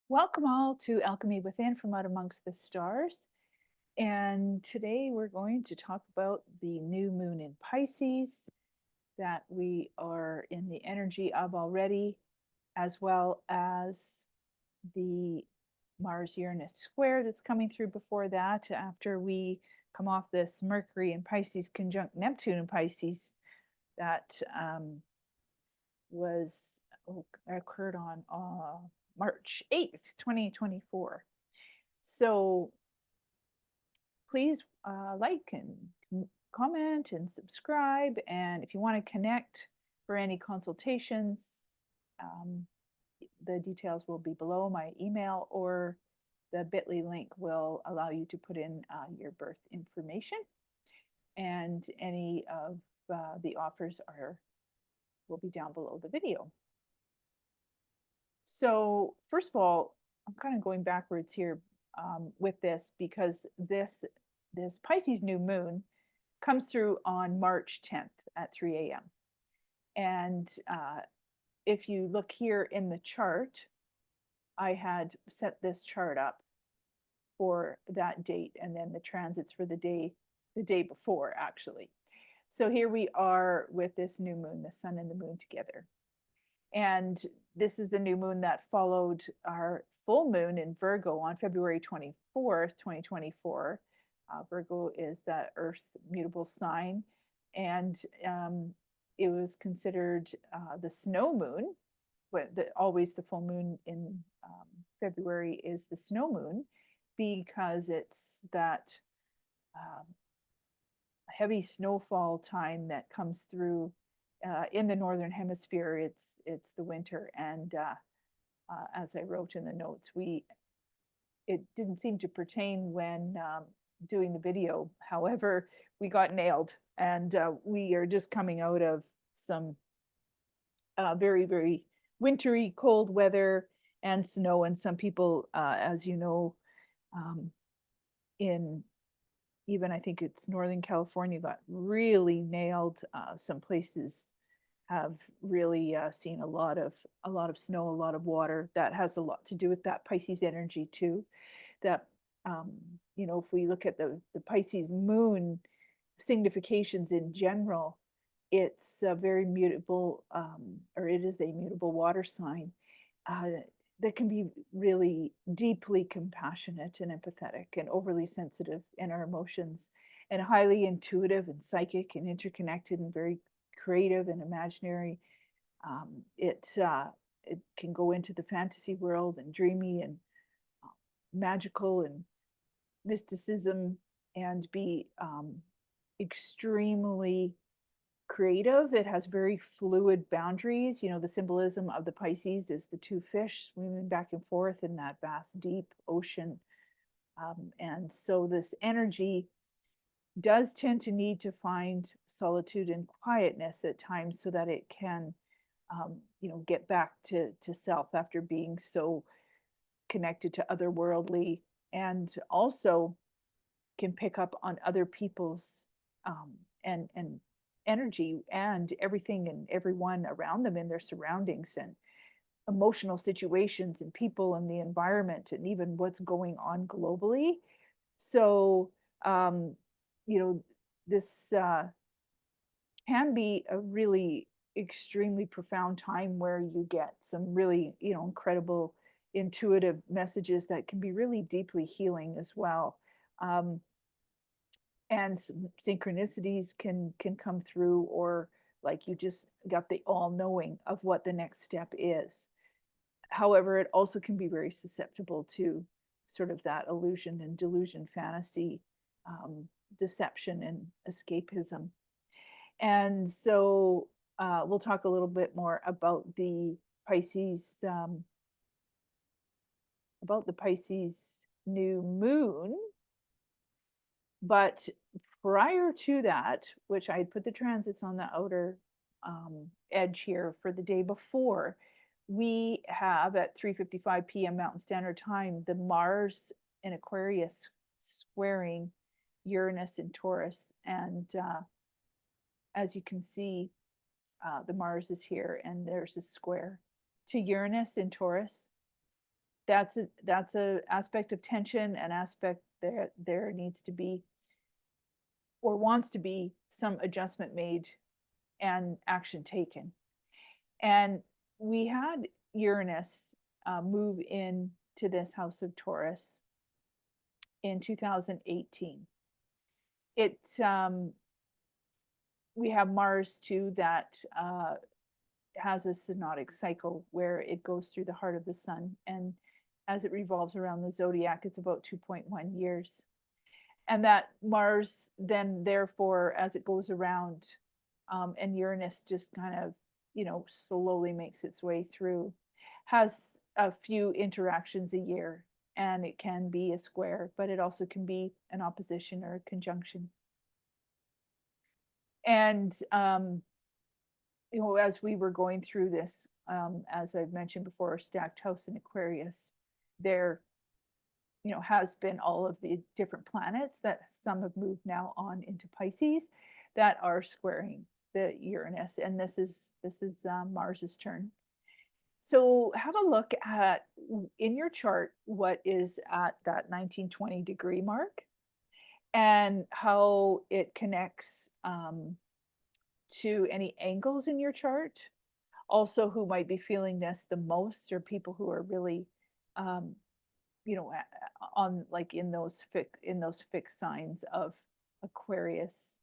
Welcome all to Alchemy Within from Out Amongst the Stars. And today we're going to talk about the new moon in Pisces that we are in the energy of already, as well as the Mars Uranus square that's coming through before that, after we come off this Mercury in Pisces conjunct Neptune in Pisces that was occurred on March 8th, 2024. So please like and comment and subscribe. And if you want to connect for any consultations, um, the details will be below. My email or the bit.ly link will allow you to put in your birth information. And any of the offers will be down below the video. So first of all, I'm kind of going backwards here with this because this Pisces new moon comes through on March 10th at 3 a.m. And if you look here in the chart, I had set this chart up for that date and then the transits for the day before, actually. So here we are with this new moon, the sun and the moon together. And this is the new moon that followed our full moon in Virgo on February 24th, 2024. Virgo is that earth mutable sign. And it was considered the snow moon. Always the full moon in February is the snow moon because it's that heavy snowfall time that comes through in the northern hemisphere. It's the winter, and as I wrote in the notes, it didn't seem to pertain when doing the video. However, we got nailed, and we are just coming out of some very, very wintry cold weather and snow. And some people, as you know, in even I think it's Northern California, got really nailed. Some places have really seen a lot of snow, a lot of water. That has a lot to do with that Pisces energy too. That if we look at the Pisces moon significations in general, it's a very mutable, or it is a mutable water sign that can be really deeply compassionate and empathetic and overly sensitive in our emotions, and highly intuitive and psychic and interconnected and very creative and imaginary. It can go into the fantasy world and dreamy and magical and mysticism and be extremely creative. It has very fluid boundaries. The symbolism of the Pisces is the two fish swimming back and forth in that vast, deep ocean. And so this energy does tend to need to find solitude and quietness at times so that it can, get back to self after being so connected to otherworldly, and also can pick up on other people's and energy and everything and everyone around them in their surroundings and emotional situations and people and the environment and even what's going on globally. So this can be a really extremely profound time where you get some really incredible intuitive messages that can be really deeply healing as well. And synchronicities can come through, or like you just got the all-knowing of what the next step is. However, it also can be very susceptible to sort of that illusion and delusion, fantasy, deception and escapism. And so we'll talk a little bit more about the Pisces new moon. But prior to that, which I had put the transits on the outer edge here for the day before, we have at 3:55 p.m. Mountain Standard Time the Mars in Aquarius squaring Uranus in Taurus. And as you can see, the Mars is here, and there's a square to Uranus in Taurus. that's a aspect of tension, an aspect that there needs to be or wants to be some adjustment made and action taken. And we had Uranus move in to this house of Taurus in 2018. It we have Mars too that has a synodic cycle where it goes through the heart of the sun, and as it revolves around the zodiac, it's about 2.1 years. And that Mars then, therefore, as it goes around, and Uranus just kind of, slowly makes its way through, has a few interactions a year, and it can be a square, but it also can be an opposition or a conjunction. And as we were going through this, as I've mentioned before, stacked house in Aquarius, there has been all of the different planets that some have moved now on into Pisces that are squaring the Uranus, and this is Mars's turn. So have a look at in your chart what is at that 19-20 degree mark and how it connects to any angles in your chart. Also, who might be feeling this the most are people who are really on like in those fixed signs of Aquarius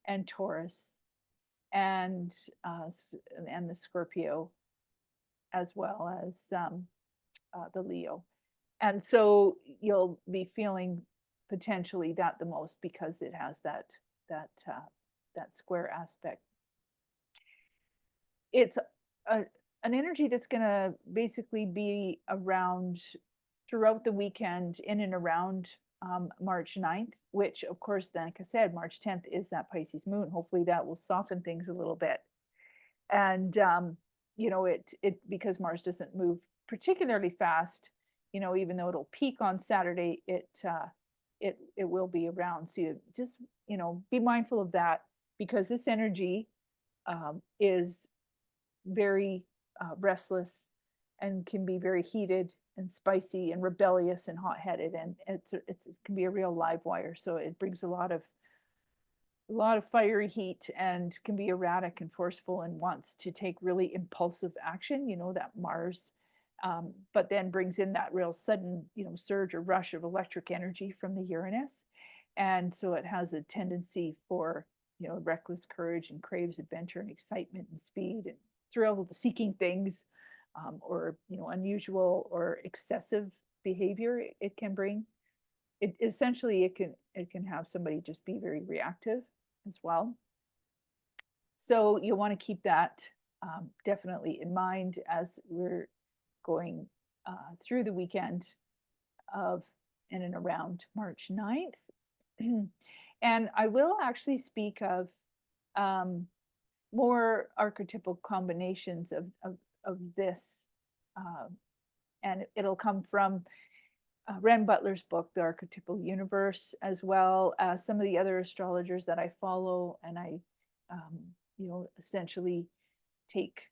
and Taurus and the Scorpio, as well as the Leo. And so you'll be feeling potentially that the most because it has that square aspect. It's an energy that's going to basically be around throughout the weekend in and around March 9th, which of course, then, like I said, March 10th is that Pisces moon. Hopefully that will soften things a little bit. And, it because Mars doesn't move particularly fast, even though it'll peak on Saturday, it will be around. So you just, be mindful of that because this energy is very restless and can be very heated and spicy and rebellious and hot-headed, and it can be a real live wire. So it brings a lot of fiery heat and can be erratic and forceful and wants to take really impulsive action, that Mars, but then brings in that real sudden, surge or rush of electric energy from the Uranus. And so it has a tendency for, reckless courage and craves adventure and excitement and speed and thrill seeking things, or, unusual or excessive behavior it can bring. Essentially it can have somebody just be very reactive as well. So you'll want to keep that definitely in mind as we're going through the weekend of in and around March 9th. And I will actually speak of more archetypal combinations of this, and it'll come from Ren Butler's book, The Archetypal Universe, as well as some of the other astrologers that I follow, and I, essentially take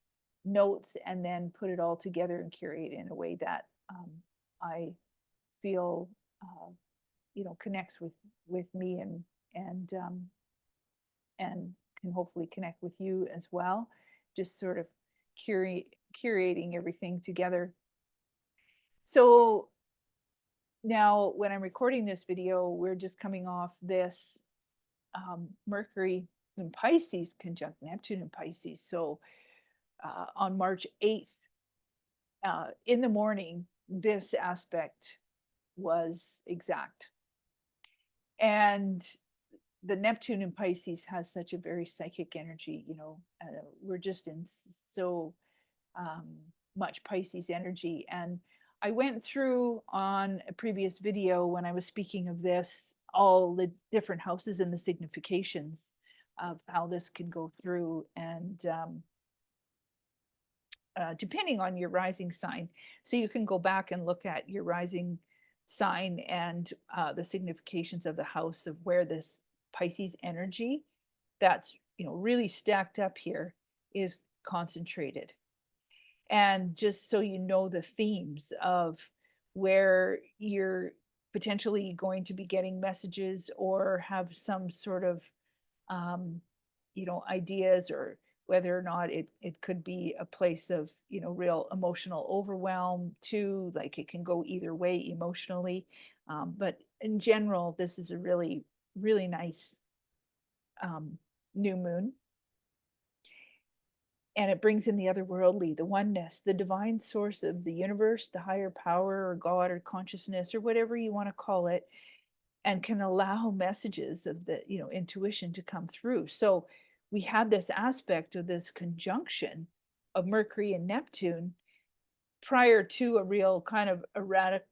notes and then put it all together and curate in a way that I feel, connects with me and can hopefully connect with you as well. Just sort of curating everything together. So now when I'm recording this video, we're just coming off this Mercury in Pisces conjunct Neptune in Pisces. So on March 8th, in the morning, this aspect was exact. And the Neptune in Pisces has such a very psychic energy, we're just in so much Pisces energy. And I went through on a previous video when I was speaking of this, all the different houses and the significations of how this can go through, and depending on your rising sign. So you can go back and look at your rising sign and the significations of the house of where this Pisces energy that's really stacked up here is concentrated. And just so you know the themes of where you're potentially going to be getting messages or have some sort of um, ideas, or whether or not it could be a place of, real emotional overwhelm too. Like it can go either way emotionally. But in general, this is a really, really nice um, new moon. And it brings in the otherworldly, the oneness, the divine source of the universe, the higher power or God or consciousness or whatever you want to call it, and can allow messages of the intuition to come through. So we had this aspect of this conjunction of Mercury and Neptune prior to a real kind of erratic,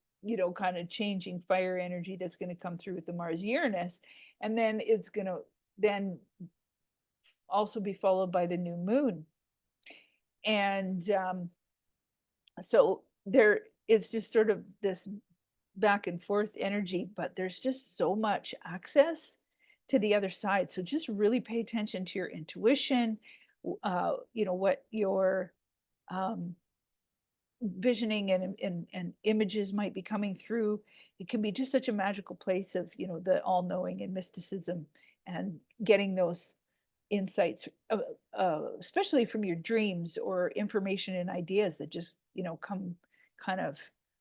kind of changing fire energy that's going to come through with the Mars Uranus. And then it's going to then also be followed by the new moon. And so there is just sort of this back and forth energy, but there's just so much access to the other side. So just really pay attention to your intuition, what your um, visioning and images might be coming through. It can be just such a magical place of, the all knowing and mysticism, and getting those insights, especially from your dreams or information and ideas that just, come kind of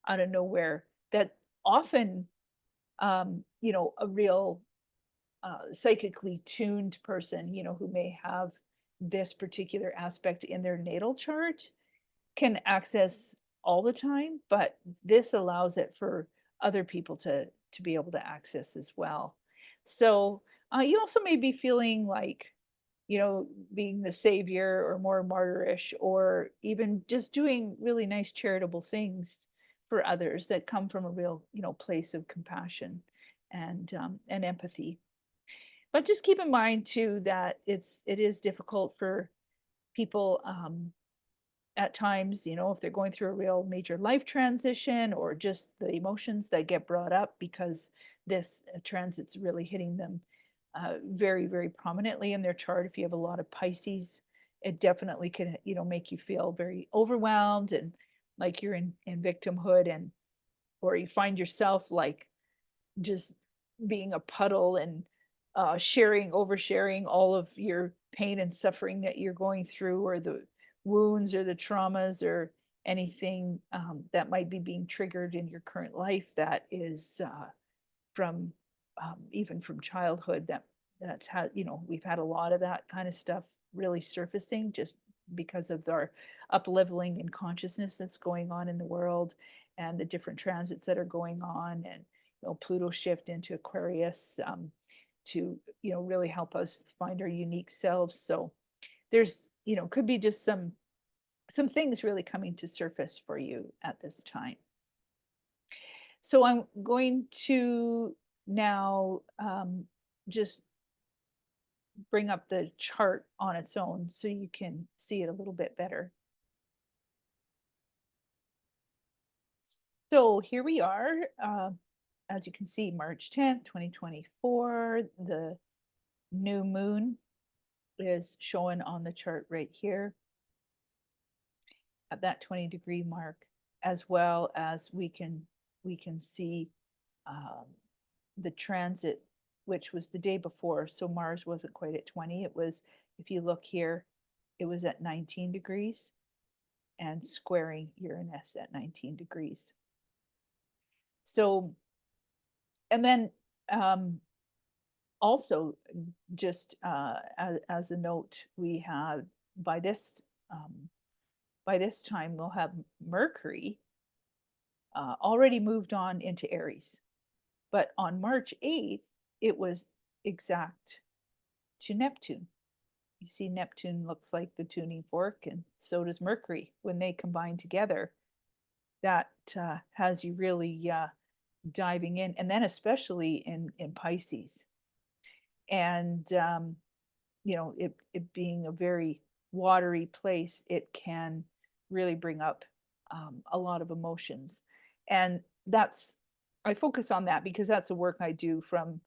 out of nowhere, that often, a real psychically tuned person, who may have this particular aspect in their natal chart, can access all the time, but this allows it for other people to be able to access as well. So you also may be feeling like, being the savior or more martyrish, or even just doing really nice charitable things for others that come from a real, place of compassion and empathy. But just keep in mind too that it is difficult for people at times, if they're going through a real major life transition, or just the emotions that get brought up because this transit's really hitting them very, very prominently in their chart. If you have a lot of Pisces, it definitely can, make you feel very overwhelmed and like you're in victimhood, and or you find yourself like just being a puddle and oversharing all of your pain and suffering that you're going through, or the wounds or the traumas or anything that might be being triggered in your current life that is from even from childhood, that's had, we've had a lot of that kind of stuff really surfacing just because of our up leveling in consciousness that's going on in the world, and the different transits that are going on, and Pluto shift into Aquarius to really help us find our unique selves. So there's could be just some things really coming to surface for you at this time. So I'm going to now just bring up the chart on its own so you can see it a little bit better. So here we are. As you can see, March 10th, 2024, the new moon is showing on the chart right here at that 20-degree mark, as well as we can see um, the transit, which was the day before. So Mars wasn't quite at 20. It was, if you look here, it was at 19 degrees and squaring Uranus at 19 degrees. So, and then also just as a note, we have by this time we'll have Mercury already moved on into Aries, but on March 8th it was exact to Neptune. You see, Neptune looks like the tuning fork, and so does Mercury. When they combine together, that has you really diving in, and then especially in Pisces. And it being a very watery place, it can really bring up a lot of emotions. And that's, I focus on that because that's the work I do from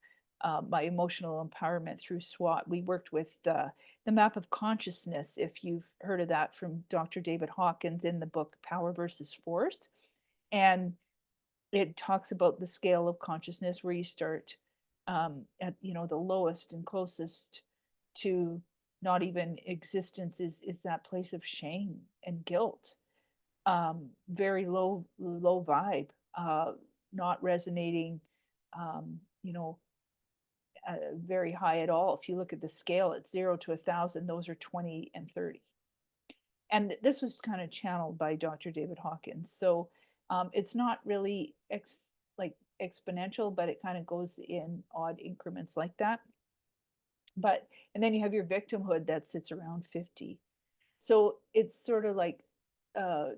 my emotional empowerment through SWOT. We worked with the map of consciousness, if you've heard of that, from Dr. David Hawkins in the book Power versus Force. And it talks about the scale of consciousness where you start at, you know, the lowest and closest to not even existence is that place of shame and guilt. Very low vibe, not resonating, you know, very high at all. If you look at the scale, it's 0 to 1,000. Those are 20 and 30. And this was kind of channeled by Dr. David Hawkins. So it's not really like exponential, but it kind of goes in odd increments like that. But and then you have your victimhood that sits around 50. So it's sort of like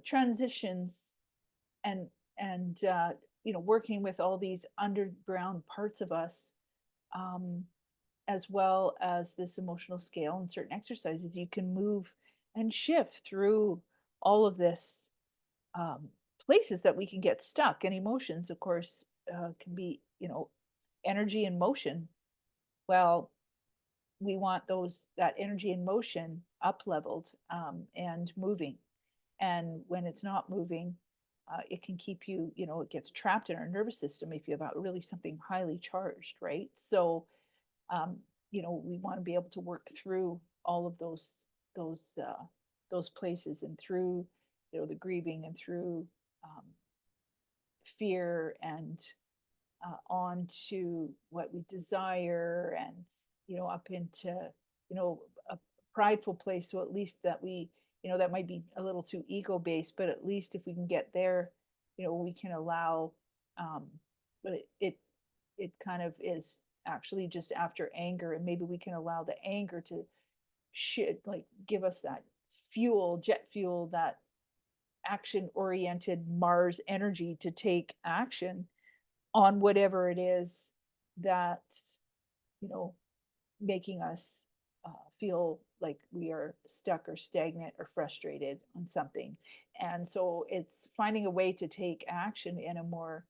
transitions and you know, working with all these underground parts of us, um, as well as this emotional scale and certain exercises, you can move and shift through all of this, um, places that we can get stuck. And emotions, of course, can be, you know, energy and motion. Well, we want that energy and motion up leveled, and moving. And when it's not moving, it can keep you, you know, it gets trapped in our nervous system if you have really something highly charged, right? So um, you know, we want to be able to work through all of those those places, and through, you know, the grieving, and through um, fear, and on to what we desire, and, you know, up into, you know, a prideful place. So at least that we, you know, that might be a little too ego based, but at least if we can get there, you know, we can allow, um, but it kind of is actually just after anger, and maybe we can allow the anger to like give us that fuel, jet fuel, that action oriented Mars energy to take action on whatever it is that's, you know, making us feel like we are stuck or stagnant or frustrated on something. And so it's finding a way to take action in a more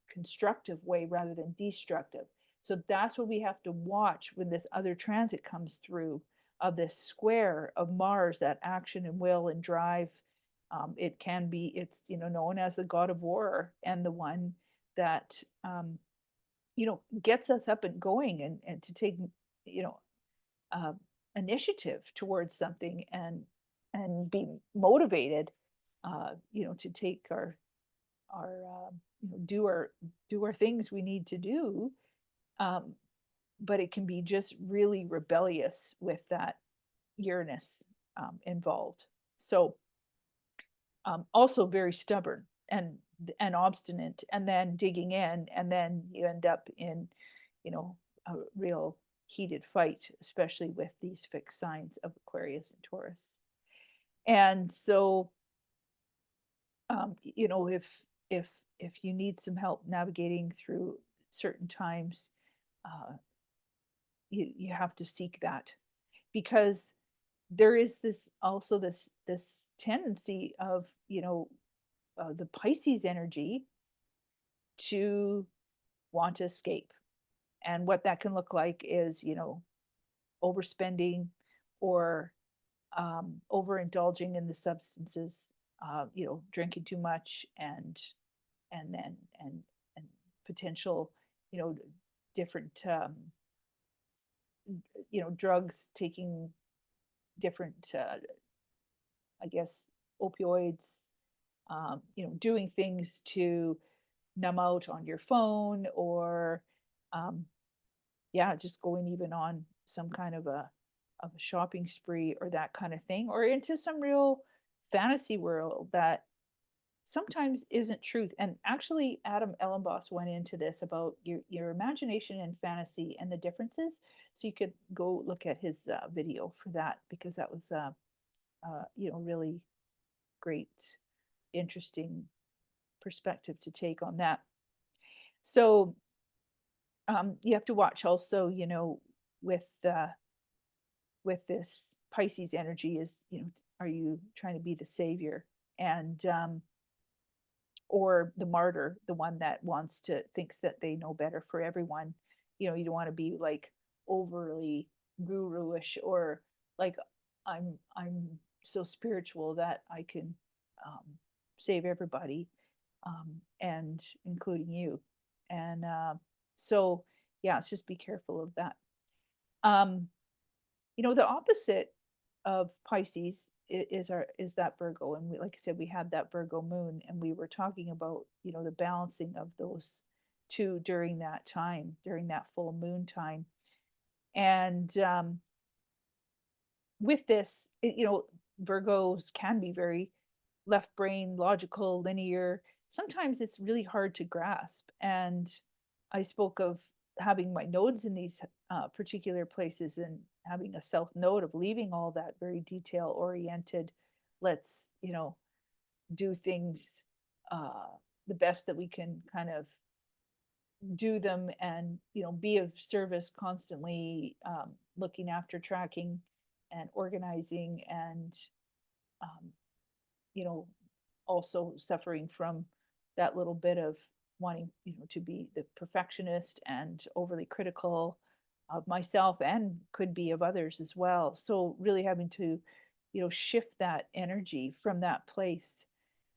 constructive way rather than destructive. So that's what we have to watch when this other transit comes through, of this square of Mars, that action and will and drive. It can be, it's, you know, known as the god of war, and the one that, you know, gets us up and going, and to take, you know, uh, initiative towards something, and be motivated, you know, to take our you know, do our things we need to do. um, but it can be just really rebellious with that Uranus involved. So also very stubborn and obstinate, and then digging in, and then you end up in, you know, a real heated fight, especially with these fixed signs of Aquarius and Taurus. And so you know, if if you need some help navigating through certain times, uh, you have to seek that, because there is this also this tendency of, you know, the Pisces energy to want to escape. And what that can look like is, you know, overspending, or overindulging in the substances, you know, drinking too much, and then and potential, you know, different, you know, drugs, taking different, I guess, opioids, you know, doing things to numb out on your phone, or um, yeah, just going even on some kind of a shopping spree, or that kind of thing, or into some real fantasy world that sometimes isn't truth. And actually, Adam Ellenboss went into this about your imagination and fantasy and the differences. So you could go look at his video for that, because that was you know, really great, interesting perspective to take on that. So you have to watch also, you know, with this Pisces energy is, you know, are you trying to be the savior, and or the martyr, the one that wants to, thinks that they know better for everyone. You know, you don't want to be like overly guru-ish, or like, I'm so spiritual that I can save everybody. and including you. And so, yeah, it's just be careful of that. Um, the opposite of Pisces is that Virgo, and we, like I said, we had that Virgo moon, and we were talking about the balancing of those two during that time, during that full moon time, and with this, Virgos can be very left brain, logical, linear. Sometimes it's really hard to grasp. And I spoke of having my nodes in these particular places and having a self node of leaving all that very detail oriented. Let's, do things uh, the best that we can kind of do them and be of service constantly, looking after tracking and organizing and um, you know also suffering from that little bit of wanting to be the perfectionist and overly critical of myself and could be of others as well. So really having to shift that energy from that place.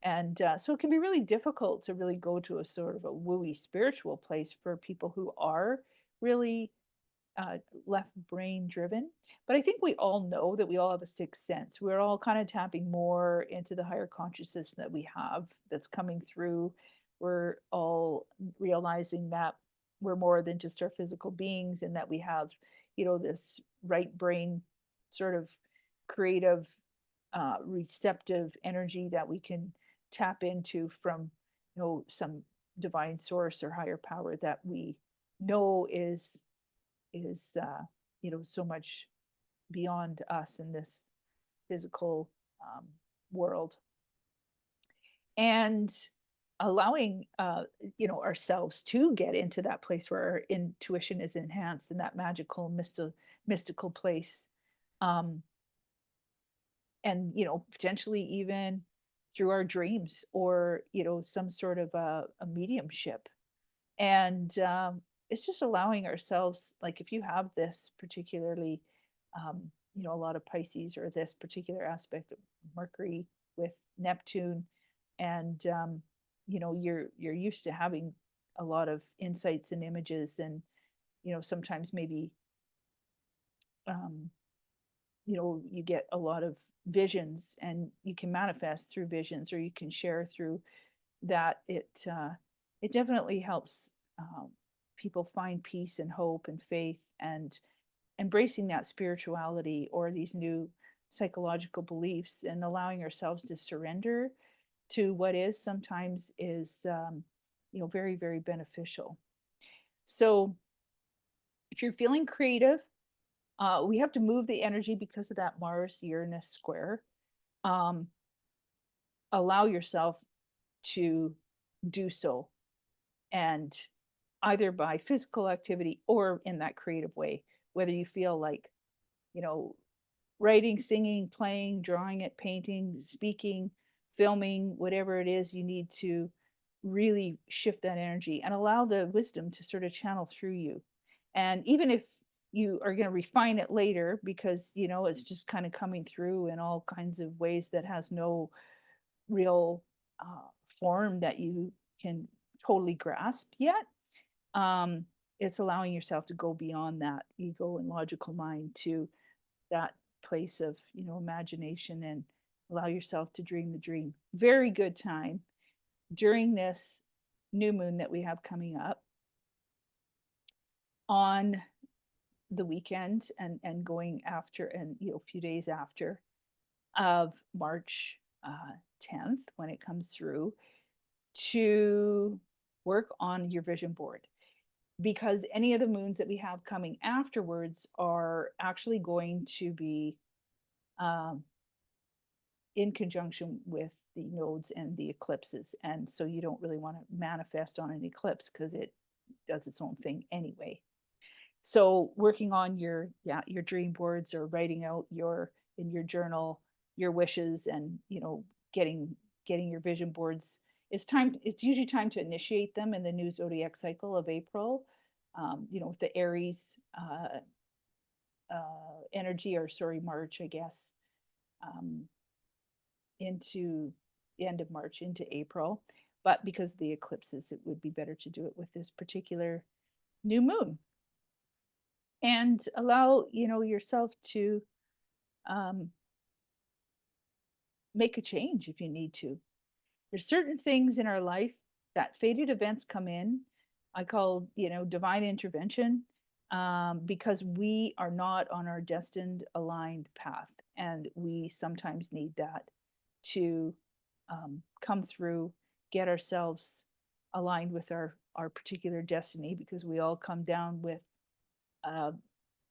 And so it can be really difficult to really go to a sort of a wooey spiritual place for people who are really uh, left brain driven. But I think we all know that we all have a sixth sense. We're all kind of tapping more into the higher consciousness that we have that's coming through. We're all realizing that we're more than just our physical beings and that we have, this right brain sort of creative, receptive energy that we can tap into from, some divine source or higher power that we know is so much beyond us in this physical world, and allowing ourselves to get into that place where our intuition is enhanced in that magical mystical place, um, and potentially even through our dreams or some sort of a mediumship. And it's just allowing ourselves, like if you have this particularly a lot of Pisces or this particular aspect of Mercury with Neptune, and you're used to having a lot of insights and images, and sometimes maybe um, you get a lot of visions and you can manifest through visions or you can share through that. It definitely helps people find peace and hope and faith and embracing that spirituality or these new psychological beliefs and allowing ourselves to surrender to what is sometimes is very, very beneficial. So if you're feeling creative, we have to move the energy because of that Mars Uranus square. um, Allow yourself to do so, and either by physical activity or in that creative way, whether you feel like you know writing, singing, playing, drawing it, painting, speaking, filming, whatever it is you need to really shift that energy and allow the wisdom to sort of channel through you. And even if you are going to refine it later because it's just kind of coming through in all kinds of ways that has no real form that you can totally grasp yet, um, it's allowing yourself to go beyond that ego and logical mind to that place of imagination and allow yourself to dream the dream. Very good time during this new moon that we have coming up on the weekend and going after, and a few days after of March 10th when it comes through, to work on your vision board, because any of the moons that we have coming afterwards are actually going to be um, in conjunction with the nodes and the eclipses. And so you don't really want to manifest on an eclipse because it does its own thing anyway. So working on your dream boards or writing out in your journal your wishes and getting your vision boards. It's usually time to initiate them in the new zodiac cycle of April. With the Aries energy, or sorry, March, I guess, um, into the end of March into April. but because of the eclipses, it would be better to do it with this particular new moon. And allow, yourself to um, make a change if you need to. There's certain things in our life that fated events come in. I call, divine intervention, because we are not on our destined aligned path. And we sometimes need that to come through, get ourselves aligned with our particular destiny, because we all come down with uh,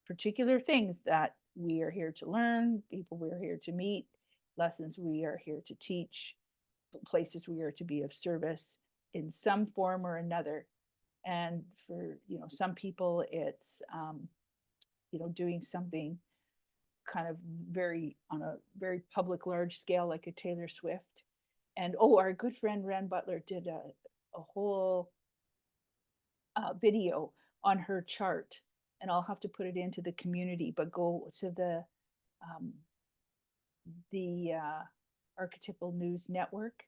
particular things that we are here to learn, people we are here to meet, lessons we are here to teach, places we are to be of service in some form or another. And for some people, it's doing something kind of very on a very public, large scale, like a Taylor Swift. And our good friend Rand Butler did a whole video on her chart, and I'll have to put it into the community. But go to um, the Archetypal News Network,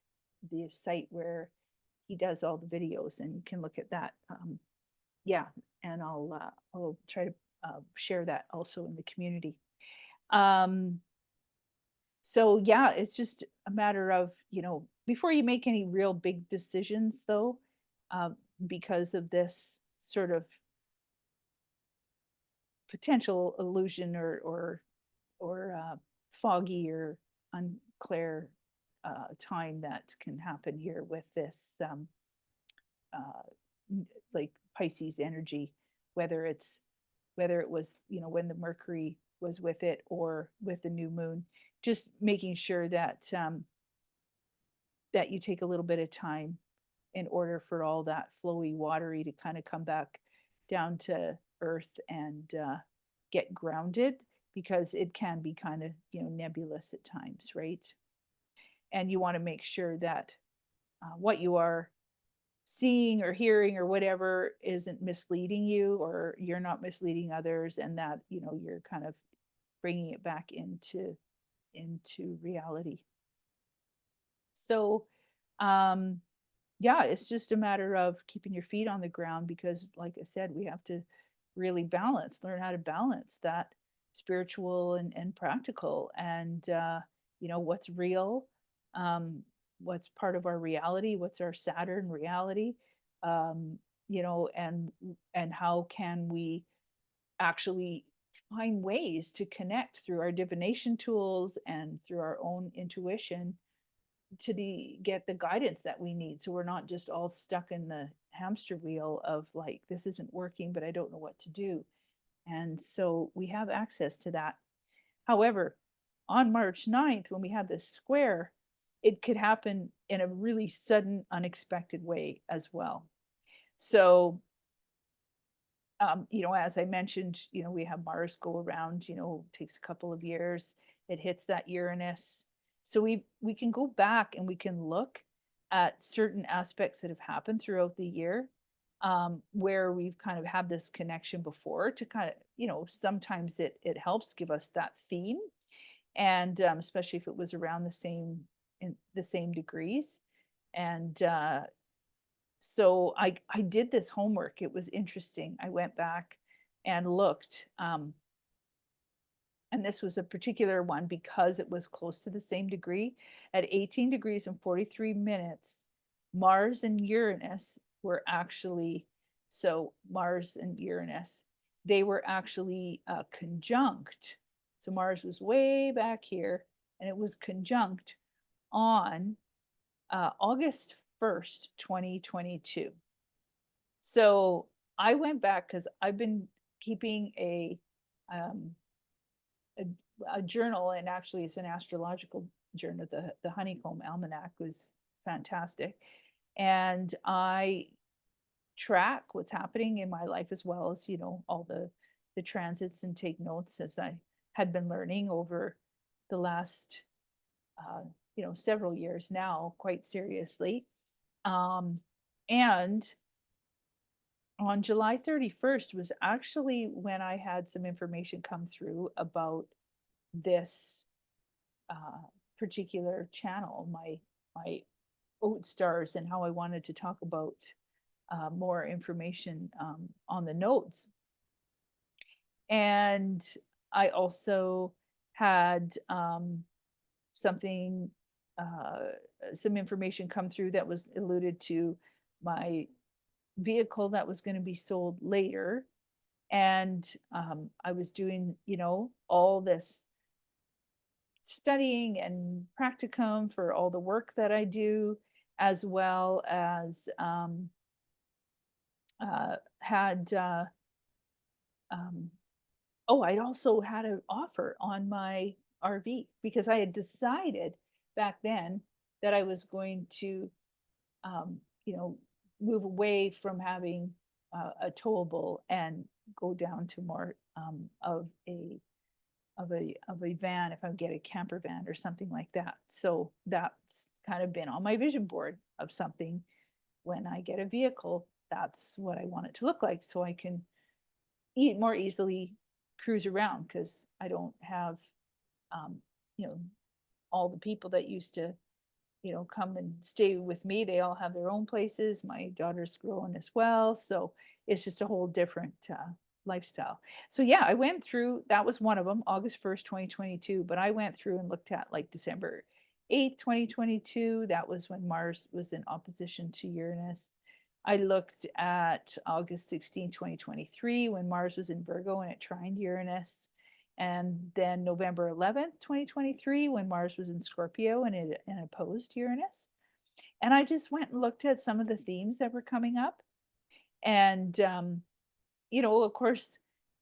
the site where he does all the videos, and you can look at that. Yeah, and I'll try to share that also in the community. So yeah, it's just a matter of, before you make any real big decisions, though, because of this sort of potential illusion or foggy or unclear time that can happen here with this like Pisces energy, whether it was when the Mercury was with it or with the new moon, just making sure that that you take a little bit of time in order for all that flowy, watery to kind of come back down to earth and get grounded, because it can be kind of nebulous at times, right? And you want to make sure that what you are seeing or hearing or whatever isn't misleading you, or you're not misleading others, and that you're kind of bringing it back into reality. So yeah, it's just a matter of keeping your feet on the ground, because like I said, we have to really learn how to balance that spiritual and practical, and what's real, what's part of our reality, what's our Saturn reality, um, and how can we actually find ways to connect through our divination tools and through our own intuition to get the guidance that we need, so we're not just all stuck in the hamster wheel of like, this isn't working but I don't know what to do. And so we have access to that. However, on March 9th, when we had this square, it could happen in a really sudden, unexpected way as well. So as I mentioned, we have Mars go around, takes a couple of years, it hits that Uranus. So we can go back and we can look at certain aspects that have happened throughout the year, where we've kind of had this connection before, to kind of, sometimes it helps give us that theme, and especially if it was around in the same degrees. And so I did this homework. It was interesting. I went back and looked, and this was a particular one because it was close to the same degree. At 18 degrees and 43 minutes, Mars and Uranus were actually, so Mars and Uranus, they were actually conjunct. So Mars was way back here, and it was conjunct on August 1st, 2022. So I went back because I've been keeping um, a, a journal, and actually it's an astrological journal. The Honeycomb Almanac was fantastic. And I track what's happening in my life, as well as, all the transits, and take notes, as I had been learning over the last several years now, quite seriously. And on July 31st was actually when I had some information come through about this particular channel, my oat stars and how I wanted to talk about more information on the nodes. And I also had something, some information come through that was alluded to my vehicle that was going to be sold later. And I was doing, all this studying and practicum for all the work that I do, as well as had oh, I'd also had an offer on my RV because I had decided back then that I was going to, um, you know, move away from having a towable and go down to more of a van if I get a camper van or something like that. So that's kind of been on my vision board of something when I get a vehicle. That's what I want it to look like, so I can eat more easily cruise around, because I don't have, um, you know, all the people that used to, come and stay with me. They all have their own places. My daughter's growing as well. So it's just a whole different lifestyle. So yeah, I went through, that was one of them, August 1st, 2022. But I went through and looked at like December 8th, 2022. That was when Mars was in opposition to Uranus. I looked at August 16th, 2023, when Mars was in Virgo and it trined Uranus. And then November 11th, 2023, when Mars was in Scorpio and it and opposed Uranus. And I just went and looked at some of the themes that were coming up. And, of course,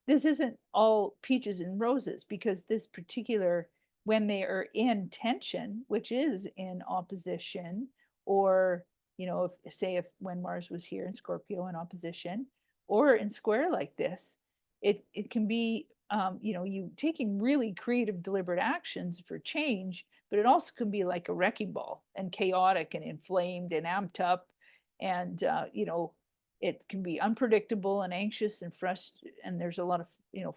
this isn't all peaches and roses, because this particular, when they are in tension, which is in opposition, or, if when Mars was here in Scorpio in opposition, or in square like this, it can be, you taking really creative, deliberate actions for change, but it also can be like a wrecking ball and chaotic and inflamed and amped up. And, it can be unpredictable and anxious and and there's a lot of,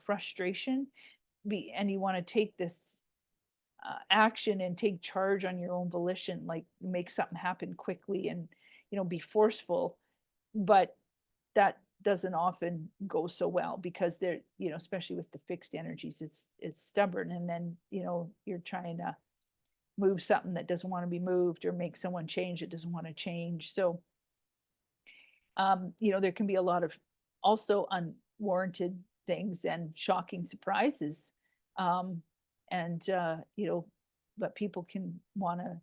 frustration. And you want to take this action and take charge on your own volition, like make something happen quickly and, be forceful. But that doesn't often go so well, because they're, especially with the fixed energies, it's stubborn. And then, you're trying to move something that doesn't want to be moved, or make someone change that doesn't want to change. So, there can be a lot of also unwarranted things and shocking surprises. And, but people can want to,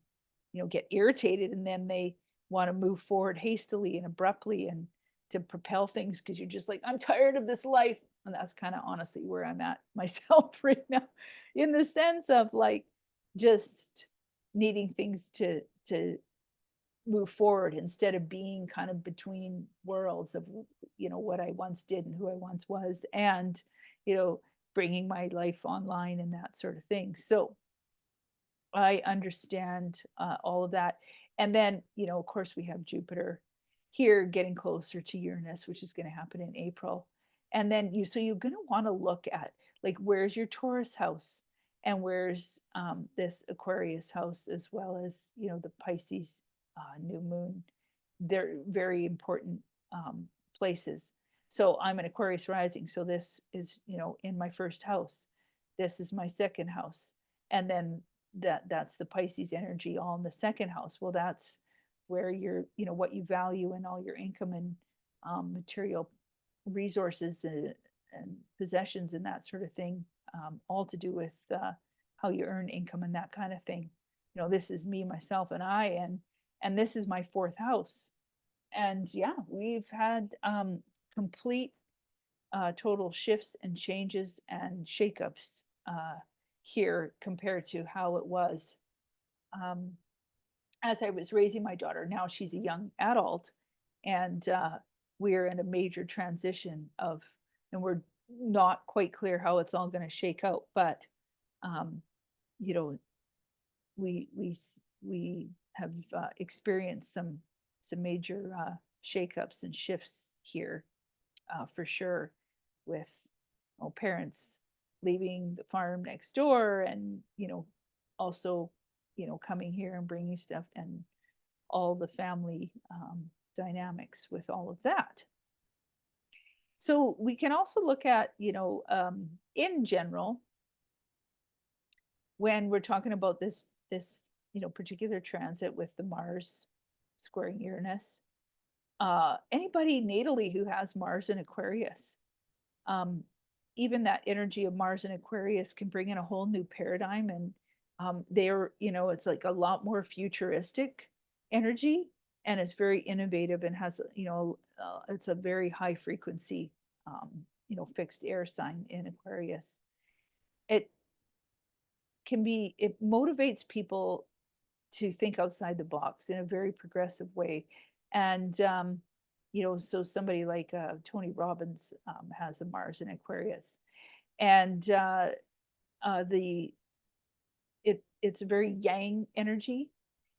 get irritated, and then they want to move forward hastily and abruptly and to propel things, because you're just like, I'm tired of this life. And that's kind of honestly where I'm at myself right now, in the sense of like just needing things to move forward, instead of being kind of between worlds of, what I once did and who I once was, and, bringing my life online and that sort of thing. So I understand all of that. And then, of course, we have Jupiter here getting closer to Uranus, which is going to happen in April. And then so you're going to want to look at like, where's your Taurus house, and where's this Aquarius house, as well as, the Pisces new moon. They're very important places. So I'm an Aquarius rising. So this is, in my first house. This is my second house. And then that's the Pisces energy all in the second house. Well, that's where you're, what you value, and all your income and material resources and possessions and that sort of thing, all to do with how you earn income and that kind of thing. This is me, myself, and I, and this is my fourth house. And yeah, we've had complete total shifts and changes and shakeups here compared to how it was um, as I was raising my daughter. Now she's a young adult, and we're in a major transition of, and we're not quite clear how it's all going to shake out. But um, you know, we have experienced some major shakeups and shifts here, for sure, with parents leaving the farm next door, and also coming here and bringing stuff, and all the family dynamics with all of that. So we can also look at, in general, when we're talking about this particular transit with the Mars squaring Uranus, anybody natally who has Mars in Aquarius, um, even that energy of Mars in Aquarius can bring in a whole new paradigm. And they're, it's like a lot more futuristic energy, and it's very innovative and has, it's a very high frequency, fixed air sign in Aquarius. It it motivates people to think outside the box in a very progressive way. And, so somebody like Tony Robbins has a Mars in Aquarius. And it's a very yang energy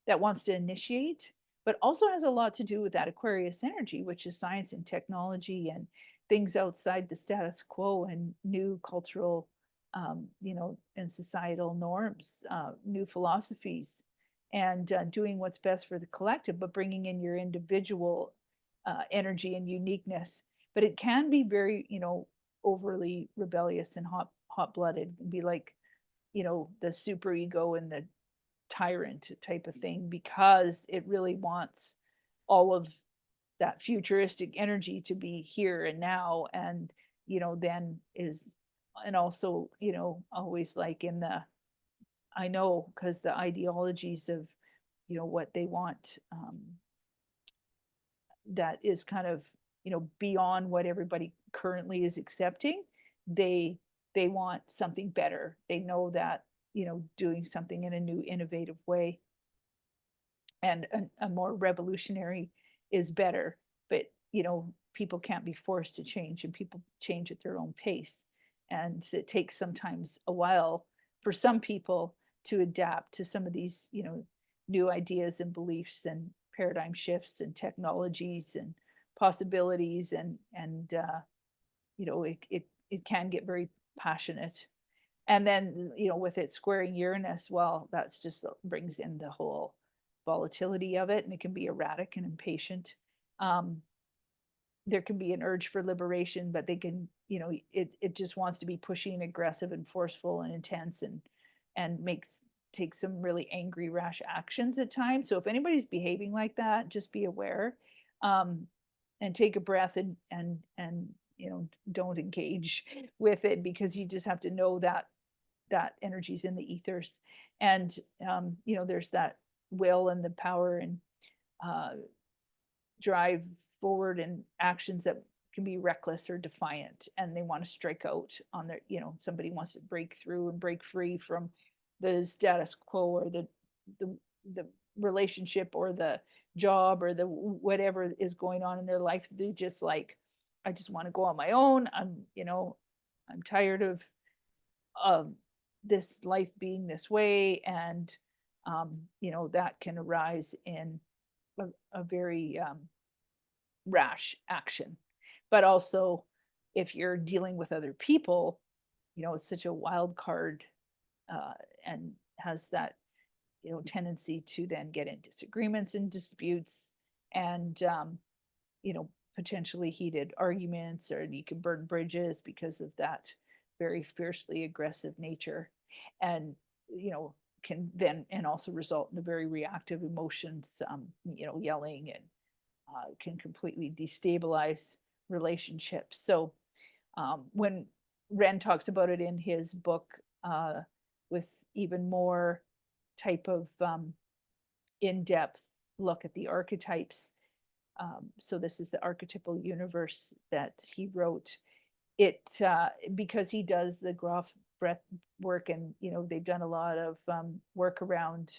that wants to initiate, but also has a lot to do with that Aquarius energy, which is science and technology and things outside the status quo and new cultural, and societal norms, new philosophies, and doing what's best for the collective, but bringing in your individual energy and uniqueness. But it can be very, overly rebellious and hot-blooded, and be like, the super ego and the tyrant type of thing, because it really wants all of that futuristic energy to be here and now. And then is, and also, always like in the, I know, because the ideologies of what they want, that is kind of beyond what everybody currently is accepting. They want something better. They know that doing something in a new innovative way and a more revolutionary is better. But people can't be forced to change, and people change at their own pace. And it takes sometimes a while for some people to adapt to some of these new ideas and beliefs and paradigm shifts and technologies and possibilities. And it can get very passionate. And then with it squaring Uranus, well, that's just brings in the whole volatility of it, and it can be erratic and impatient. There can be an urge for liberation, but they can, it just wants to be pushy and aggressive and forceful and intense, and take some really angry, rash actions at times. So if anybody's behaving like that, just be aware, and take a breath, and don't engage with it, because you just have to know that that energy's in the ethers. And there's that will and the power and drive forward and actions that can be reckless or defiant, and they want to strike out on their, somebody wants to break through and break free from the status quo, or the relationship, or the job, or the whatever is going on in their life. They just like, I just want to go on my own. I'm tired of this life being this way. And that can arise in a very rash action. But also, if you're dealing with other people, it's such a wild card, and has that tendency to then get in disagreements and disputes, and potentially heated arguments, or you can burn bridges because of that very fiercely aggressive nature. And can then, and also result in a very reactive emotions, yelling, and can completely destabilize relationships. So when Ren talks about it in his book, with even more type of in-depth look at the archetypes, so this is the archetypal universe that he wrote. It because he does the Groff breath work, and they've done a lot of work around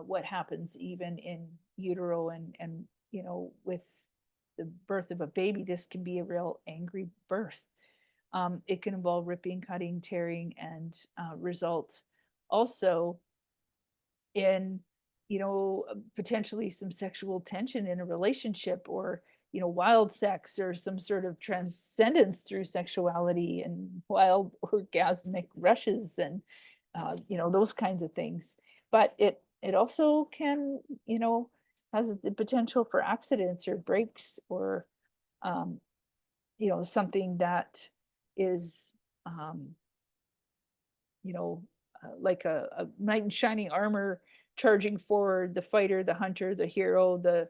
what happens even in utero, and with the birth of a baby. This can be a real angry birth. It can involve ripping, cutting, tearing, and result also in potentially some sexual tension in a relationship, or wild sex, or some sort of transcendence through sexuality, and wild orgasmic rushes, and those kinds of things. But it also can has the potential for accidents or breaks or, um, something that is, um, like a knight in shining armor charging forward, the fighter, the hunter, the hero, the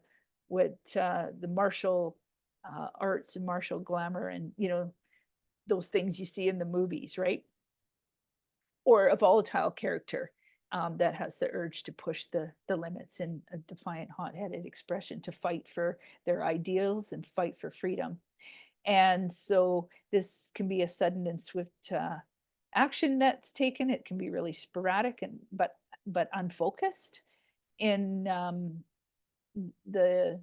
martial arts and martial glamour, and those things you see in the movies, right? Or a volatile character that has the urge to push the limits in a defiant, hot-headed expression to fight for their ideals and fight for freedom. And so this can be a sudden and swift action that's taken. It can be really sporadic and but unfocused in the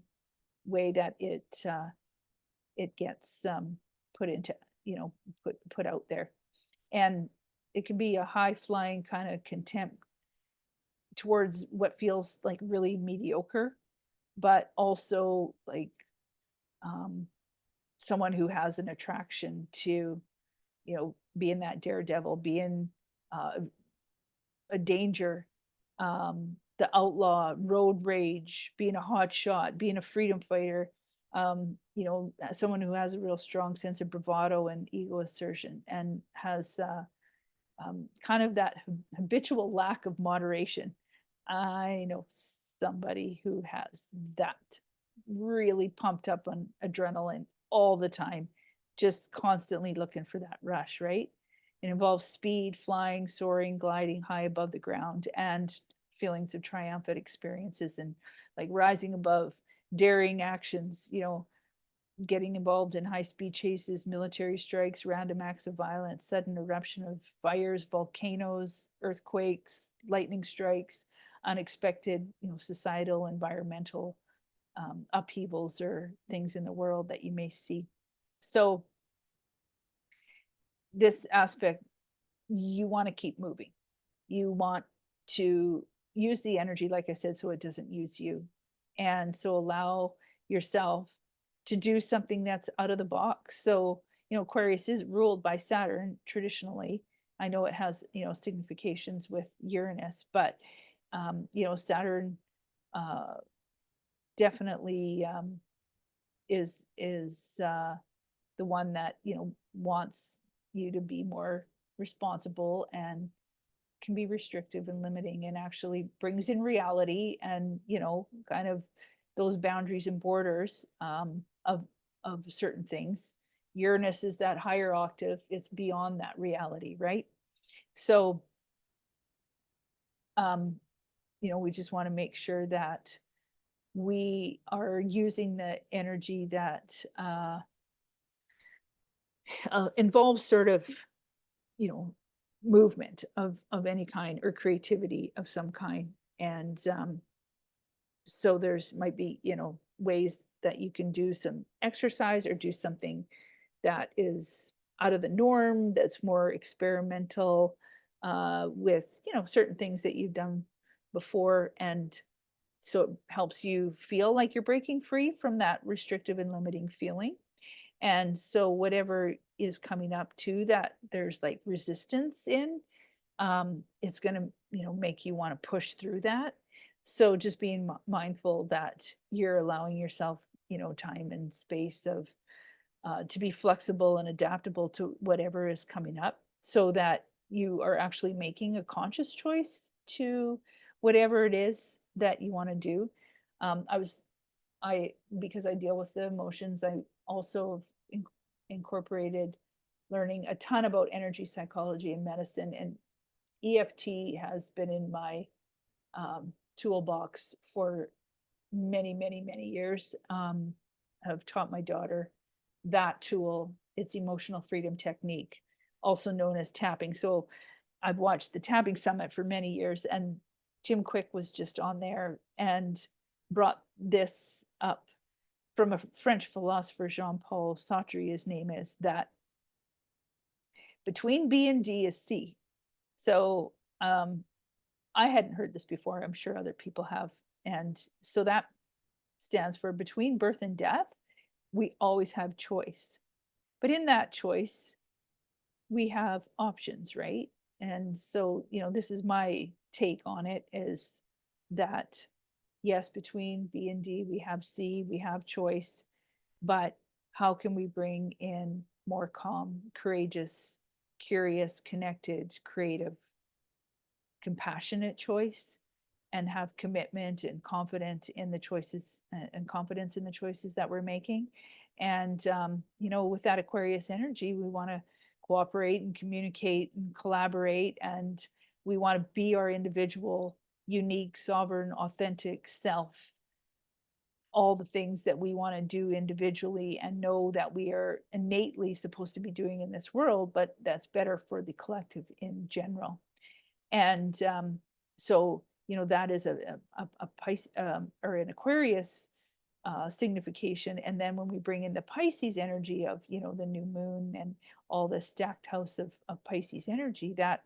way that it gets put into put out there. And it can be a high flying kind of contempt towards what feels like really mediocre, but also like um, someone who has an attraction to being that daredevil, being uh, a danger, the outlaw, road rage, being a hot shot, being a freedom fighter, someone who has a real strong sense of bravado and ego assertion and has kind of that habitual lack of moderation. I know somebody who has that, really pumped up on adrenaline all the time, just constantly looking for that rush, right? It involves speed, flying, soaring, gliding high above the ground, and feelings of triumphant experiences and like rising above, daring actions, getting involved in high speed chases, military strikes, random acts of violence, sudden eruption of fires, volcanoes, earthquakes, lightning strikes, unexpected, societal, environmental upheavals or things in the world that you may see. So this aspect, you want to keep moving. You want to use the energy, like I said, so it doesn't use you. And so allow yourself to do something that's out of the box. So, Aquarius is ruled by Saturn traditionally. I know it has, significations with Uranus, but, Saturn definitely is the one that, wants you to be more responsible and can be restrictive and limiting and actually brings in reality and kind of those boundaries and borders of certain things. Uranus is that higher octave, it's beyond that reality, right? So we just want to make sure that we are using the energy that involves sort of you know movement of any kind or creativity of some kind. And so there's might be ways that you can do some exercise or do something that is out of the norm, that's more experimental with certain things that you've done before. And so it helps you feel like you're breaking free from that restrictive and limiting feeling. And so whatever is coming up to that there's like resistance in, it's going to make you want to push through that. So just being mindful that you're allowing yourself time and space of to be flexible and adaptable to whatever is coming up, so that you are actually making a conscious choice to whatever it is that you want to do. I because I deal with the emotions, I also incorporated learning a ton about energy psychology and medicine, and EFT has been in my toolbox for many years. Have taught my daughter that tool. It's emotional freedom technique, also known as tapping. So I've watched the Tapping Summit for many years, and Jim Quick was just on there and brought this up from a French philosopher, Jean-Paul Sartre, his name is, that between B and D is C. So I hadn't heard this before. I'm sure other people have. And so that stands for between birth and death, we always have choice. But in that choice, we have options, right? And so, this is my take on it, is that yes, between B and D, we have C, we have choice, but how can we bring in more calm, courageous, curious, connected, creative, compassionate choice, and have commitment and confidence in the choices and confidence in the choices that we're making. And with that Aquarius energy, we want to cooperate and communicate and collaborate, and we want to be our individual, unique, sovereign, authentic self, all the things that we want to do individually and know that we are innately supposed to be doing in this world, but that's better for the collective in general. And so that is a Pisces or an Aquarius signification. And then when we bring in the Pisces energy of the new moon and all the stacked house of Pisces energy, that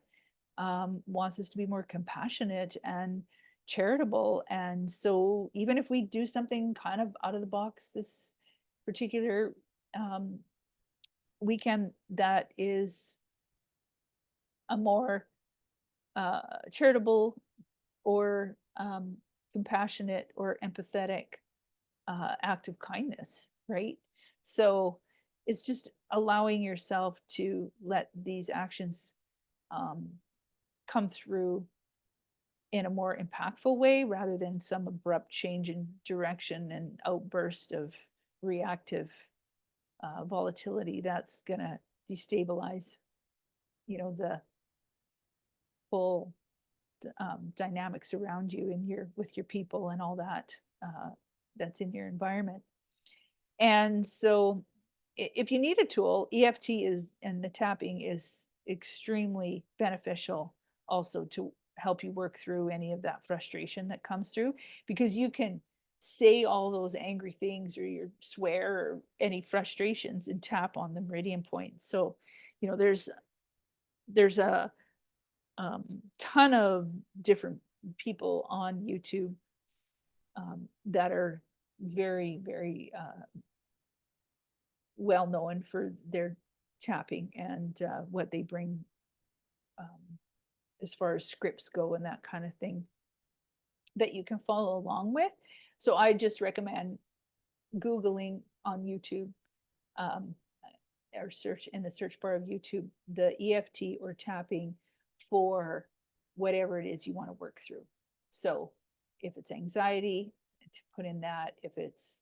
wants us to be more compassionate and charitable. And so even if we do something kind of out of the box this particular weekend, that is a more charitable or compassionate or empathetic act of kindness, right? So it's just allowing yourself to let these actions come through in a more impactful way rather than some abrupt change in direction and outburst of reactive volatility that's going to destabilize the whole dynamics around you and with your people and all that that's in your environment. And so if you need a tool, EFT is, and the tapping is extremely beneficial also to help you work through any of that frustration that comes through, because you can say all those angry things or you swear or any frustrations and tap on the meridian point. So there's a ton of different people on YouTube that are very, very well known for their tapping and what they bring as far as scripts go and that kind of thing that you can follow along with. So I just recommend Googling on YouTube or search in the search bar of YouTube the EFT or tapping for whatever it is you want to work through. So if it's anxiety, to put in that. If it's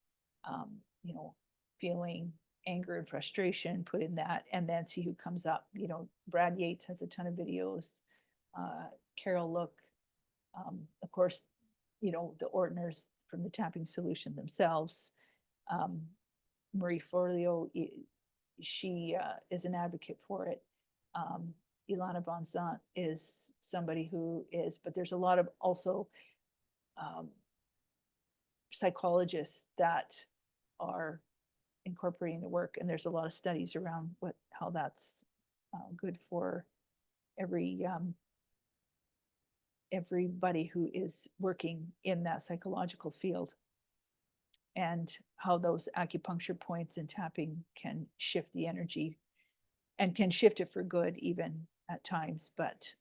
feeling anger and frustration, put in that, and then see who comes up. Brad Yates has a ton of videos. Carol Look, of course, the Ortners from the Tapping Solution themselves. Marie Forleo, she is an advocate for it. Ilana Bonzant is somebody who is, but there's a lot of also psychologists that are incorporating the work, and there's a lot of studies around how that's good for everybody who is working in that psychological field, and how those acupuncture points and tapping can shift the energy and can shift it for good even at times. But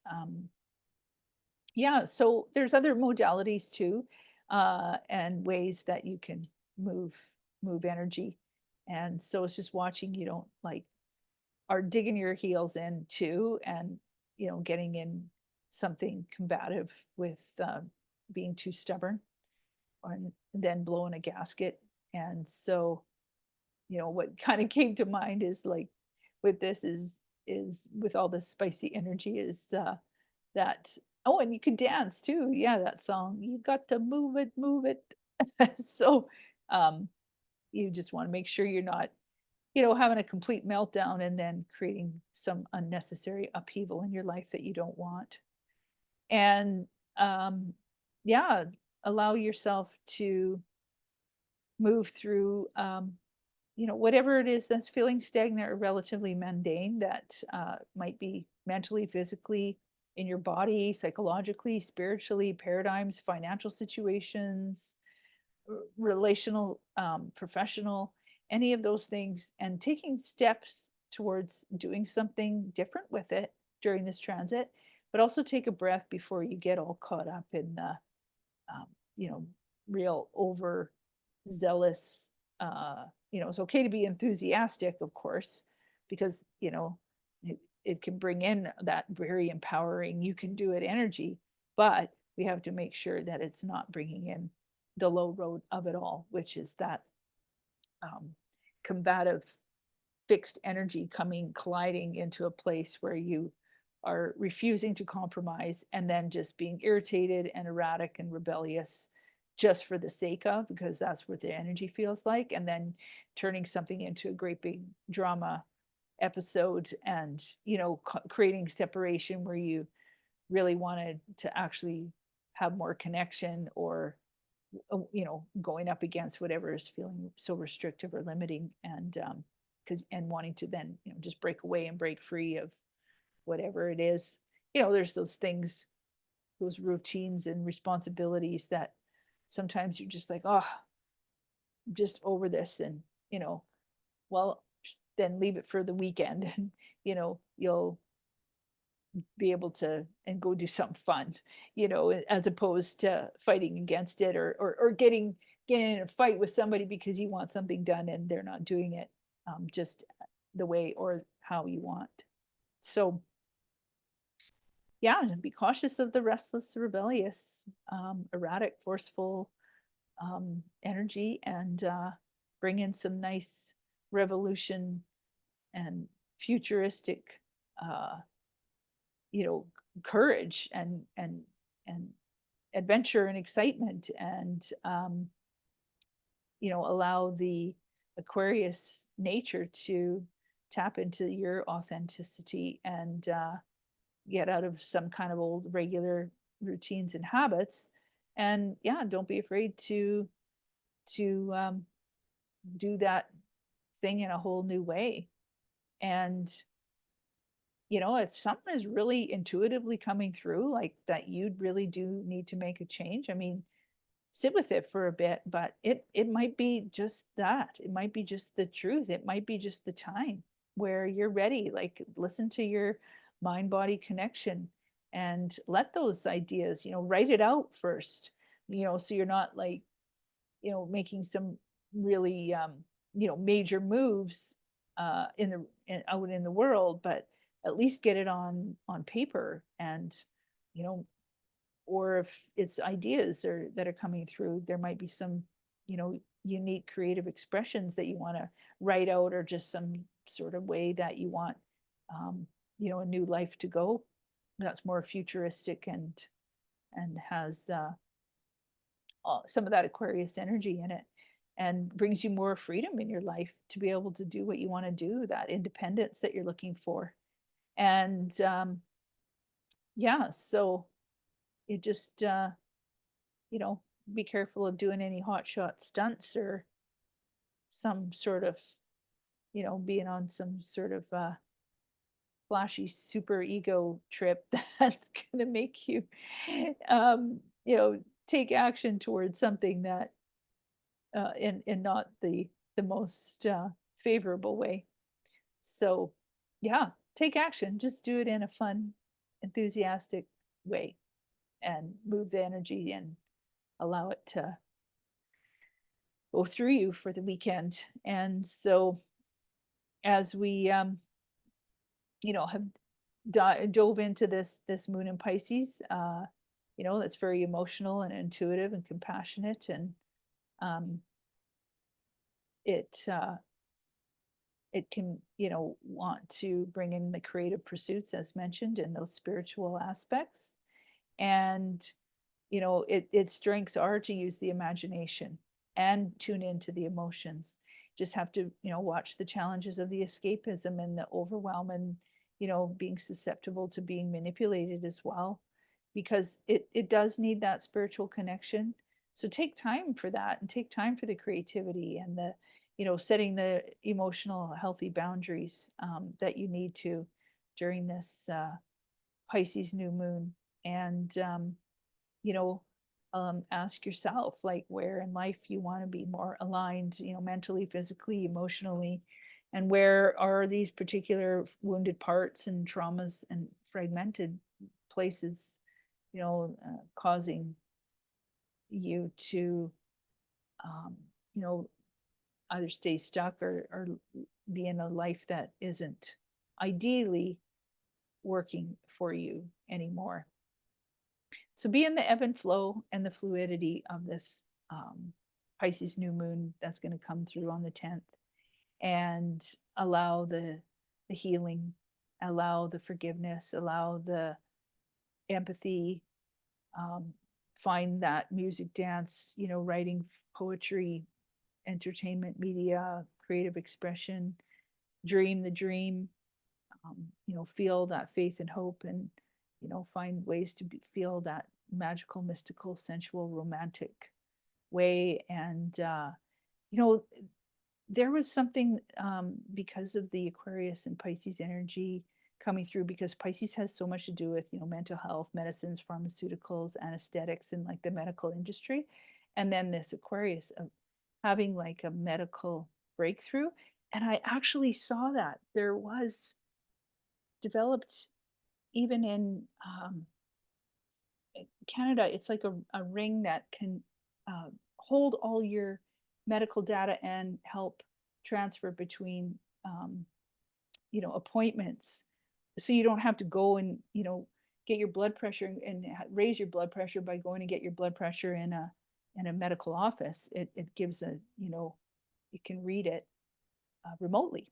yeah, so there's other modalities too, and ways that you can move energy. And so it's just watching you don't are digging your heels in too, and getting in something combative with being too stubborn, and then blowing a gasket. And so what kind of came to mind is with this is with all this spicy energy is that, oh, and you could dance too. Yeah, that song, you got to move it. So you just want to make sure you're not having a complete meltdown and then creating some unnecessary upheaval in your life that you don't want. And yeah, allow yourself to move through whatever it is that's feeling stagnant or relatively mundane, that might be mentally, physically, in your body, psychologically, spiritually, paradigms, financial situations, relational, professional, any of those things, and taking steps towards doing something different with it during this transit. But also take a breath before you get all caught up in the real overzealous, it's okay to be enthusiastic, of course, because, it can bring in that very empowering, you can do it energy, but we have to make sure that it's not bringing in the low road of it all, which is that combative fixed energy colliding into a place where you are refusing to compromise and then just being irritated and erratic and rebellious just for the sake of, because that's what the energy feels like, and then turning something into a great big drama episode and creating separation where you really wanted to actually have more connection, or going up against whatever is feeling so restrictive or limiting, and wanting to then just break away and break free of whatever it is. There's those things, those routines and responsibilities that sometimes you're just like, oh, I'm just over this, and well, then leave it for the weekend, and you'll be able to and go do something fun, as opposed to fighting against it, or getting in a fight with somebody because you want something done and they're not doing it just the way or how you want. So yeah, be cautious of the restless, rebellious, erratic, forceful energy, and bring in some nice revolution and futuristic courage and adventure and excitement, and allow the Aquarius nature to tap into your authenticity, and get out of some kind of old regular routines and habits. And yeah, don't be afraid to do that thing in a whole new way. And if something is really intuitively coming through, like that, you'd really do need to make a change. I mean, sit with it for a bit, but it might be just that. It might be just the truth. It might be just the time where you're ready. Like, listen to your mind body connection and let those ideas, write it out first, so you're not like, making some really major moves out in the world, but at least get it on paper. And or if it's ideas that are coming through, there might be some unique creative expressions that you want to write out, or just some sort of way that you want a new life to go, that's more futuristic and has some of that Aquarius energy in it, and brings you more freedom in your life to be able to do what you want to do, that independence that you're looking for. And yeah, so it just be careful of doing any hotshot stunts, or some sort of being on some sort of flashy super ego trip that's going to make you take action towards something that in not the most favorable way. So yeah, take action, just do it in a fun, enthusiastic way, and move the energy and allow it to go through you for the weekend. And so as we have dove into this moon in Pisces, that's very emotional and intuitive and compassionate, and it can want to bring in the creative pursuits, as mentioned, and those spiritual aspects. And its strengths are to use the imagination and tune into the emotions. Just have to watch the challenges of the escapism and the overwhelm, and being susceptible to being manipulated as well, because it does need that spiritual connection. So take time for that, and take time for the creativity and the setting the emotional healthy boundaries that you need to during this Pisces new moon. And ask yourself, like, where in life you want to be more aligned, mentally, physically, emotionally, and where are these particular wounded parts and traumas and fragmented places causing you to, you know, either stay stuck or be in a life that isn't ideally working for you anymore. So be in the ebb and flow and the fluidity of this Pisces new moon that's going to come through on the 10th, and allow the healing, allow the forgiveness, allow the empathy, um, find that music, dance, writing, poetry, entertainment, media, creative expression, dream the dream, feel that faith and hope, and find ways to feel that magical, mystical, sensual, romantic way. And you know there was something, because of the Aquarius and Pisces energy coming through, because Pisces has so much to do with mental health, medicines, pharmaceuticals, anesthetics, and like the medical industry. And then this Aquarius of having like a medical breakthrough. And I actually saw that there was developed even in Canada. It's like a ring that can hold all your medical data and help transfer between appointments, so you don't have to go and get your blood pressure and raise your blood pressure by going to get your blood pressure in a medical office. It gives you can read it remotely.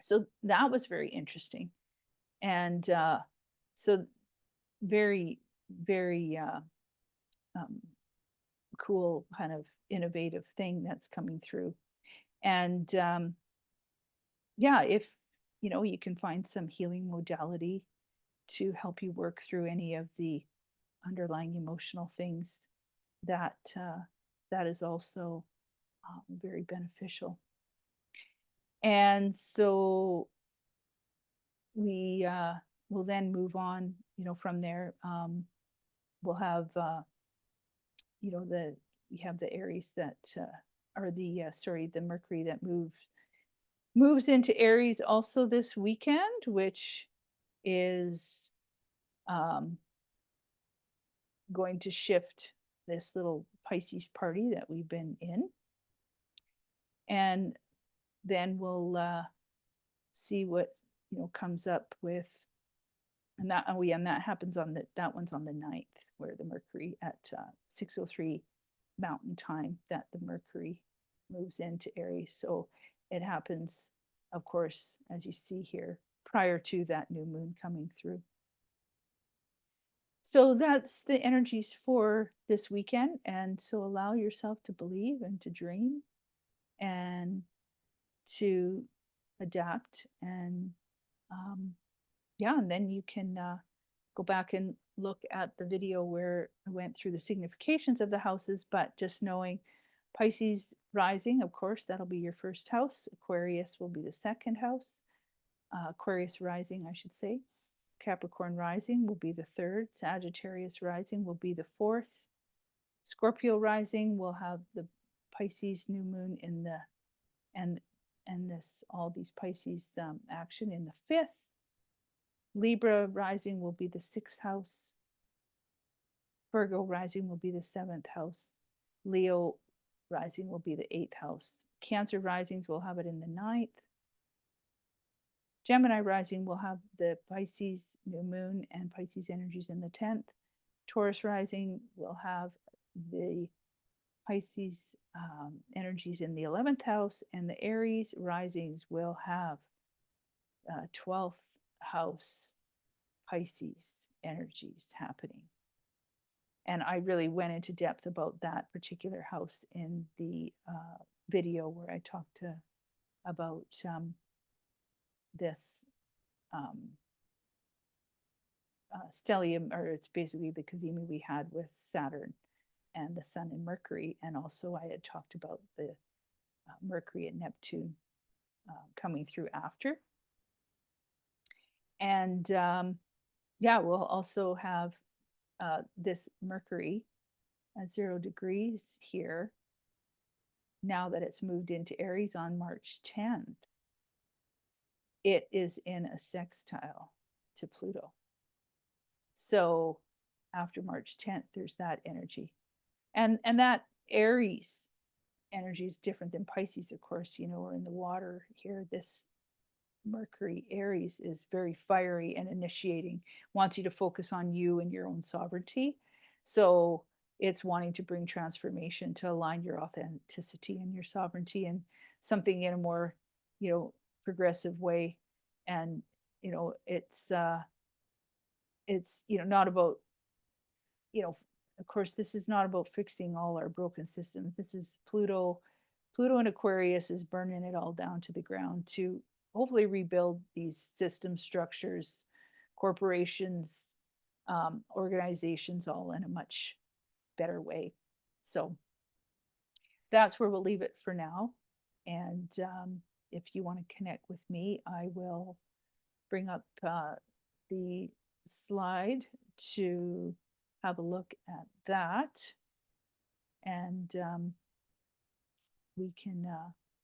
So that was very interesting. And so very, very um, cool, kind of innovative thing that's coming through. And yeah, if you can find some healing modality to help you work through any of the underlying emotional things, that that is also very beneficial. And so we will then move on, from there. We'll have the we have the Aries that or the sorry, the Mercury that moves into Aries also this weekend, which is going to shift this little Pisces party that we've been in. And then we'll see what comes up with, and that happens on that one's on the 9th, where the Mercury at 6:03 Mountain Time, that the Mercury moves into Aries. So it happens, of course, as you see here, prior to that new moon coming through. So that's the energies for this weekend. And so allow yourself to believe and to dream and to adapt. And yeah, and then you can go back and look at the video where I went through the significations of the houses, but just knowing Pisces rising, of course, that'll be your first house. Aquarius will be the second house. Aquarius rising, I should say. Capricorn rising will be the third. Sagittarius rising will be the fourth. Scorpio rising will have the Pisces new moon in the and this all these Pisces action in the fifth. Libra rising will be the sixth house. Virgo rising will be the seventh house. Leo rising will be the eighth house. Cancer risings will have it in the ninth. Gemini rising will have the Pisces new moon and Pisces energies in the 10th. Taurus rising will have the Pisces energies in the 11th house, and the Aries risings will have 12th house Pisces energies happening. And I really went into depth about that particular house in the video where I talked about this stellium, or it's basically the cazimi we had with Saturn and the Sun and Mercury. And also I had talked about the Mercury and Neptune coming through after. And yeah, we'll also have this Mercury at 0 degrees here, now that it's moved into Aries on March 10th. It is in a sextile to Pluto. So after March 10th, there's that energy. And that Aries energy is different than Pisces, of course. You know, we're in the water here. This Mercury Aries is very fiery and initiating, wants you to focus on you and your own sovereignty. So it's wanting to bring transformation to align your authenticity and your sovereignty and something in a more, you know, progressive way. And, you know, it's, you know, not about, you know, of course, this is not about fixing all our broken systems. This is Pluto and Aquarius is burning it all down to the ground to hopefully rebuild these system structures, corporations, organizations, all in a much better way. So that's where we'll leave it for now. And if you want to connect with me, I will bring up the slide to have a look at that. And we can,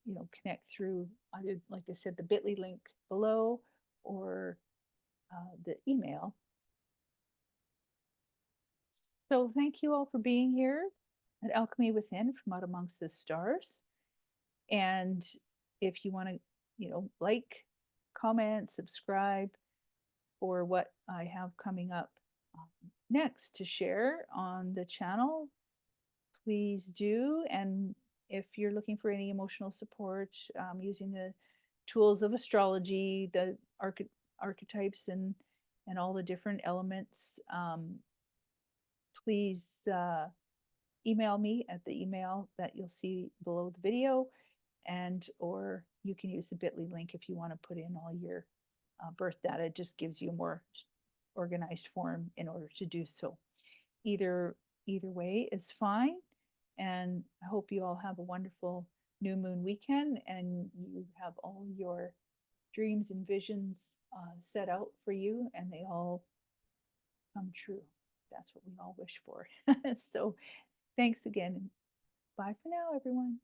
you know, connect through either, like I said, the bit.ly link below or the email. So thank you all for being here at Alchemy Within from Out Amongst the Stars. And if you want to, you know, like, comment, subscribe for what I have coming up next to share on the channel, please do. And if you're looking for any emotional support using the tools of astrology, the archetypes and all the different elements, please email me at the email that you'll see below the video, and or you can use the bit.ly link if you want to put in all your birth data. It just gives you a more organized form in order to do so. Either way is fine. And I hope you all have a wonderful new moon weekend and you have all your dreams and visions set out for you and they all come true. That's what we all wish for. So thanks again. Bye for now, everyone.